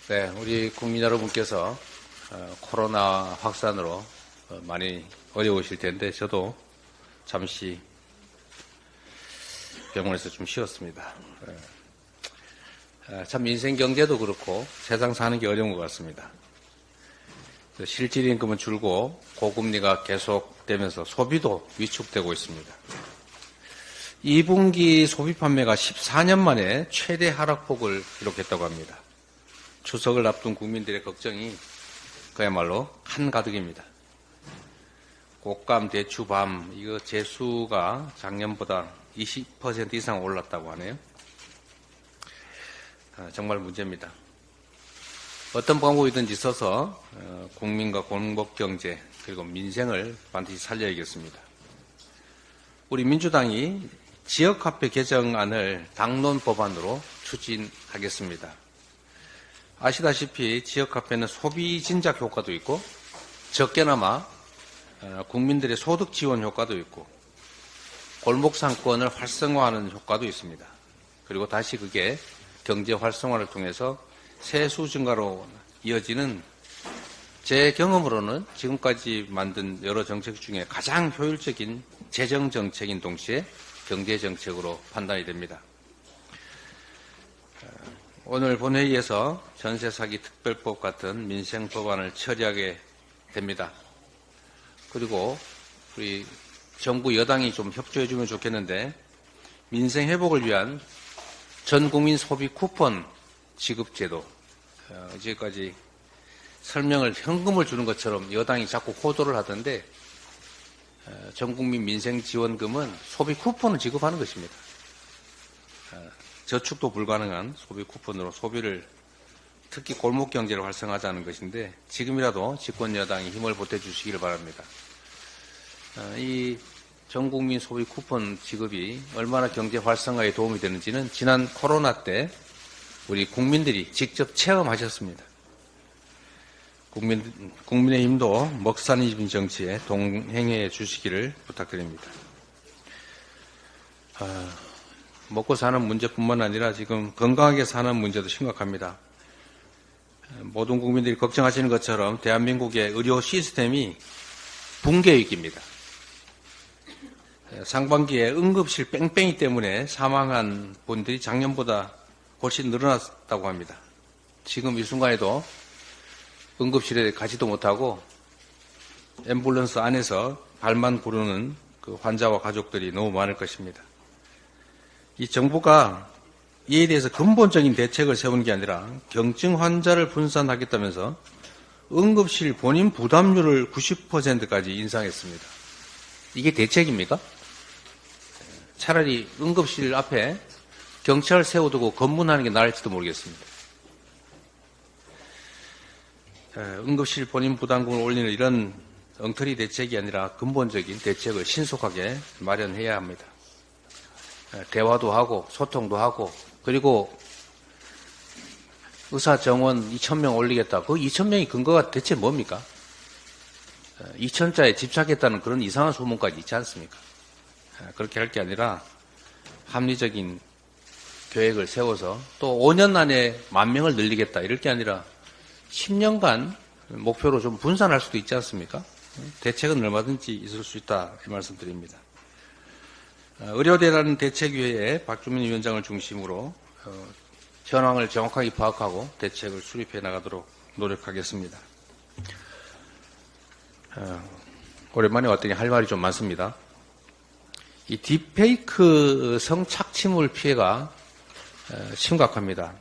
네, 우리 국민 여러분께서 코로나 확산으로 많이 어려우실 텐데 저도 잠시 병원에서 좀 쉬었습니다. 참 인생 경제도 그렇고 세상 사는 게 어려운 것 같습니다. 실질 임금은 줄고 고금리가 계속되면서 소비도 위축되고 있습니다. 2분기 소비 판매가 14년 만에 최대 하락폭을 기록했다고 합니다. 추석을 앞둔 국민들의 걱정이 그야말로 한가득입니다. 꽃감, 대추, 밤, 이거 재수가 작년보다 20% 이상 올랐다고 하네요. 정말 문제입니다. 어떤 방법이든지 써서 국민과 공복경제 그리고 민생을 반드시 살려야겠습니다. 우리 민주당이 지역화폐 개정안을 당론 법안으로 추진하겠습니다. 아시다시피 지역화폐는 소비 진작 효과도 있고 적게나마 국민들의 소득 지원 효과도 있고 골목 상권을 활성화하는 효과도 있습니다. 그리고 다시 그게 경제 활성화를 통해서 세수 증가로 이어지는 제 경험으로는 지금까지 만든 여러 정책 중에 가장 효율적인 재정 정책인 동시에 경제 정책으로 판단이 됩니다. 오늘 본회의에서 전세 사기 특별법 같은 민생 법안을 처리하게 됩니다. 그리고 우리 정부 여당이 좀 협조해 주면 좋겠는데 민생 회복을 위한 전 국민 소비 쿠폰 지급 제도, 이제까지 설명을 현금을 주는 것처럼 여당이 자꾸 호도를 하던데 전 국민 민생 지원금은 소비 쿠폰을 지급하는 것입니다. 저축도 불가능한 소비 쿠폰으로 소비를 특히 골목 경제를 활성화하자는 것인데 지금이라도 집권 여당이 힘을 보태주시기를 바랍니다. 이 전 국민 소비 쿠폰 지급이 얼마나 경제 활성화에 도움이 되는지는 지난 코로나 때 우리 국민들이 직접 체험하셨습니다. 국민의힘도 먹사님 정치에 동행해 주시기를 부탁드립니다. 먹고 사는 문제뿐만 아니라 지금 건강하게 사는 문제도 심각합니다. 모든 국민들이 걱정하시는 것처럼 대한민국의 의료 시스템이 붕괴 위기입니다. 상반기에 응급실 뺑뺑이 때문에 사망한 분들이 작년보다 훨씬 늘어났다고 합니다. 지금 이 순간에도 응급실에 가지도 못하고 앰뷸런스 안에서 발만 구르는 그 환자와 가족들이 너무 많을 것입니다. 이 정부가 이에 대해서 근본적인 대책을 세우는 게 아니라 경증 환자를 분산하겠다면서 응급실 본인 부담률을 90%까지 인상했습니다. 이게 대책입니까? 차라리 응급실 앞에 경찰 세워두고 검문하는 게 나을지도 모르겠습니다. 응급실 본인 부담금을 올리는 이런 엉터리 대책이 아니라 근본적인 대책을 신속하게 마련해야 합니다. 대화도 하고 소통도 하고 그리고 의사 정원 2,000명 올리겠다. 그 2,000명이 근거가 대체 뭡니까? 2,000자에 집착했다는 그런 이상한 소문까지 있지 않습니까? 그렇게 할 게 아니라 합리적인 계획을 세워서 또 5년 안에 10,000명을 늘리겠다. 이럴 게 아니라 10년간 목표로 좀 분산할 수도 있지 않습니까? 대책은 얼마든지 있을 수 있다. 이 말씀드립니다. 의료대란 대책위회에 박주민 위원장을 중심으로 현황을 정확하게 파악하고 대책을 수립해 나가도록 노력하겠습니다. 오랜만에 왔더니 할 말이 좀 많습니다. 이 딥페이크 성착취물 피해가 심각합니다.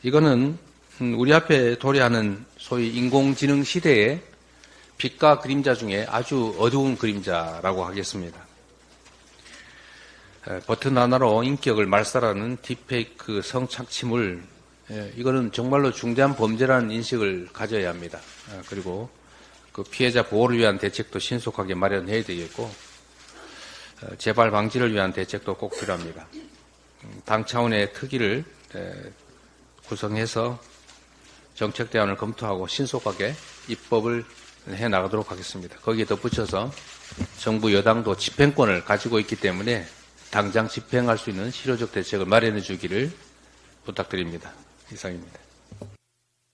이거는 우리 앞에 도래하는 소위 인공지능 시대의 빛과 그림자 중에 아주 어두운 그림자라고 하겠습니다. 버튼 하나로 인격을 말살하는 딥페이크 성착취물, 이거는 정말로 중대한 범죄라는 인식을 가져야 합니다. 그리고 그 피해자 보호를 위한 대책도 신속하게 마련해야 되겠고 재발 방지를 위한 대책도 꼭 필요합니다. 당 차원의 특위를 구성해서 정책 대안을 검토하고 신속하게 입법을 해나가도록 하겠습니다. 거기에 덧붙여서 정부 여당도 집행권을 가지고 있기 때문에 당장 집행할 수 있는 실효적 대책을 마련해 주기를 부탁드립니다. 이상입니다.